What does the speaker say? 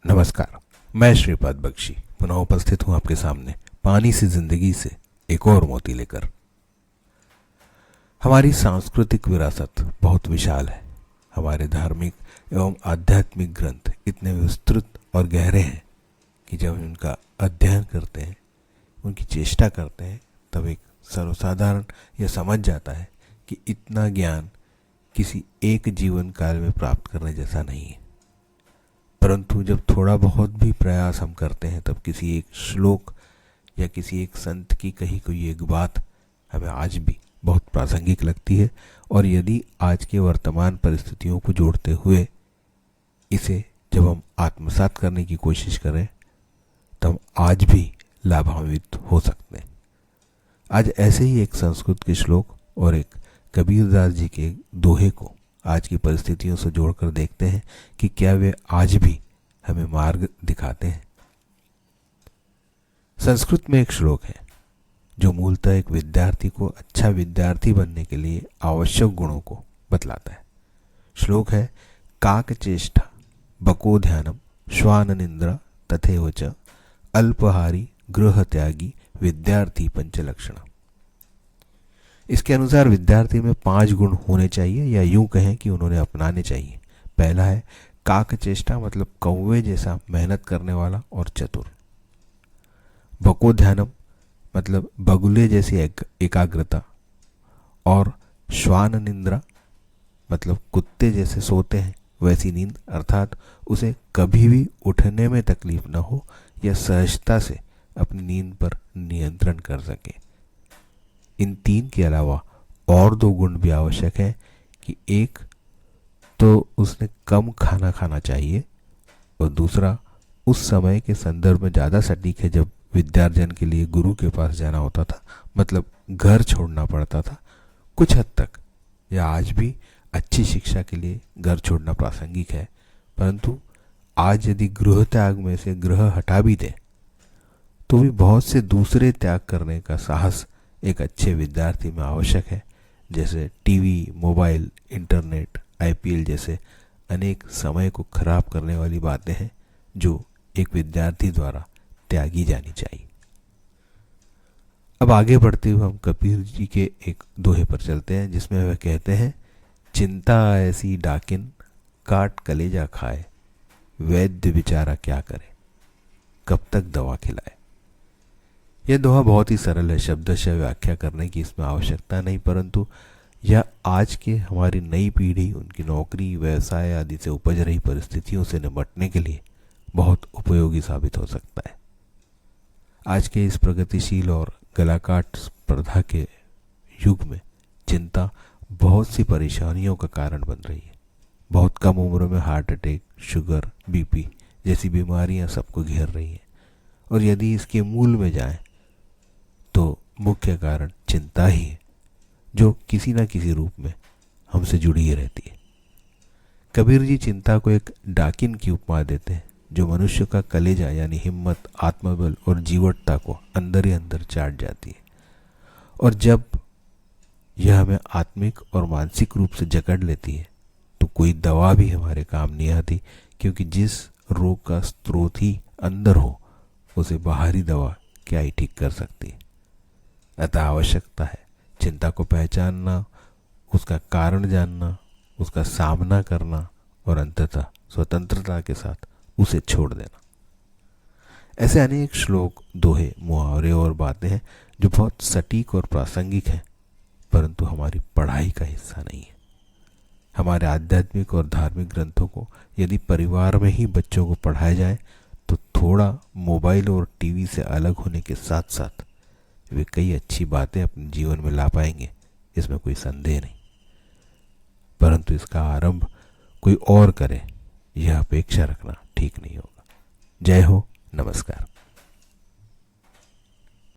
नमस्कार। मैं श्रीपाद बख्शी पुनः उपस्थित हूं आपके सामने पानी सी जिंदगी से एक और मोती लेकर। हमारी सांस्कृतिक विरासत बहुत विशाल है। हमारे धार्मिक एवं आध्यात्मिक ग्रंथ इतने विस्तृत और गहरे हैं कि जब हम उनका अध्ययन करते हैं, उनकी चेष्टा करते हैं, तब एक सर्वसाधारण यह समझ जाता है कि इतना ज्ञान किसी एक जीवन काल में प्राप्त करने जैसा नहीं है। परंतु जब थोड़ा बहुत भी प्रयास हम करते हैं, तब किसी एक श्लोक या किसी एक संत की कही कोई एक बात हमें आज भी बहुत प्रासंगिक लगती है। और यदि आज के वर्तमान परिस्थितियों को जोड़ते हुए इसे जब हम आत्मसात करने की कोशिश करें, तब आज भी लाभान्वित हो सकते हैं। आज ऐसे ही एक संस्कृत के श्लोक और एक कबीरदास जी के दोहे को आज की परिस्थितियों से जोड़कर देखते हैं कि क्या वे आज भी हमें मार्ग दिखाते हैं। संस्कृत में एक श्लोक है जो मूलतः एक विद्यार्थी को अच्छा विद्यार्थी बनने के लिए आवश्यक गुणों को बतलाता है। श्लोक है, काक चेष्टा बको ध्यानम श्वान निंद्रा तथैव च अल्पहारी गृह त्यागी विद्यार्थी पंचलक्षण। इसके अनुसार विद्यार्थी में 5 गुण होने चाहिए, या यूं कहें कि उन्होंने अपनाने चाहिए। पहला है काक चेष्टा, मतलब कौवे जैसा मेहनत करने वाला और चतुर। बको ध्यानम, मतलब बगुले जैसी एकाग्रता। और श्वान निंद्रा, मतलब कुत्ते जैसे सोते हैं वैसी नींद, अर्थात उसे कभी भी उठने में तकलीफ न हो या सहजता से अपनी नींद पर नियंत्रण कर सके। इन 3 के अलावा और 2 गुण भी आवश्यक हैं कि एक तो उसने कम खाना खाना चाहिए, और दूसरा उस समय के संदर्भ में ज़्यादा सटीक है जब विद्यार्जन के लिए गुरु के पास जाना होता था, मतलब घर छोड़ना पड़ता था। कुछ हद तक या आज भी अच्छी शिक्षा के लिए घर छोड़ना प्रासंगिक है, परंतु आज यदि गृह त्याग में से गृह हटा भी दे तो भी बहुत से दूसरे त्याग करने का साहस एक अच्छे विद्यार्थी में आवश्यक है, जैसे टीवी, मोबाइल, इंटरनेट, आईपीएल जैसे अनेक समय को खराब करने वाली बातें हैं जो एक विद्यार्थी द्वारा त्यागी जानी चाहिए। अब आगे बढ़ते हुए हम कबीर जी के एक दोहे पर चलते हैं, जिसमें वह कहते हैं, चिंता ऐसी डाकिन काट कलेजा खाए, वैद्य बेचारा क्या करे, कब तक दवा खिलाए। यह दोहा बहुत ही सरल है, शब्दशः व्याख्या करने की इसमें आवश्यकता नहीं, परंतु यह आज के हमारी नई पीढ़ी उनकी नौकरी, व्यवसाय आदि से उपज रही परिस्थितियों से निपटने के लिए बहुत उपयोगी साबित हो सकता है। आज के इस प्रगतिशील और गलाकाट स्पर्धा के युग में चिंता बहुत सी परेशानियों का कारण बन रही है। बहुत कम उम्र में हार्ट अटैक, शुगर, बीपी जैसी बीमारियां सबको घेर रही हैं, और यदि इसके मूल में जाएं तो मुख्य कारण चिंता ही है, जो किसी न किसी रूप में हमसे जुड़ी ही रहती है। कबीर जी चिंता को एक डाकिन की उपमा देते हैं, जो मनुष्य का कलेजा यानी हिम्मत, आत्मबल और जीवटता को अंदर ही अंदर चाट जाती है। और जब यह हमें आत्मिक और मानसिक रूप से जकड़ लेती है तो कोई दवा भी हमारे काम नहीं आती, क्योंकि जिस रोग का स्रोत ही अंदर हो उसे बाहरी दवा क्या ही ठीक कर सकती है। अतः आवश्यकता है चिंता को पहचानना, उसका कारण जानना, उसका सामना करना और अंततः स्वतंत्रता के साथ उसे छोड़ देना। ऐसे अनेक श्लोक, दोहे, मुहावरे और बातें हैं जो बहुत सटीक और प्रासंगिक हैं, परंतु हमारी पढ़ाई का हिस्सा नहीं है। हमारे आध्यात्मिक और धार्मिक ग्रंथों को यदि परिवार में ही बच्चों को पढ़ाया जाए तो थोड़ा मोबाइल और टीवी से अलग होने के साथ साथ वे कई अच्छी बातें अपने जीवन में ला पाएंगे, इसमें कोई संदेह नहीं। परंतु इसका आरंभ कोई और करे, यह अपेक्षा रखना ठीक नहीं होगा। जय हो, नमस्कार।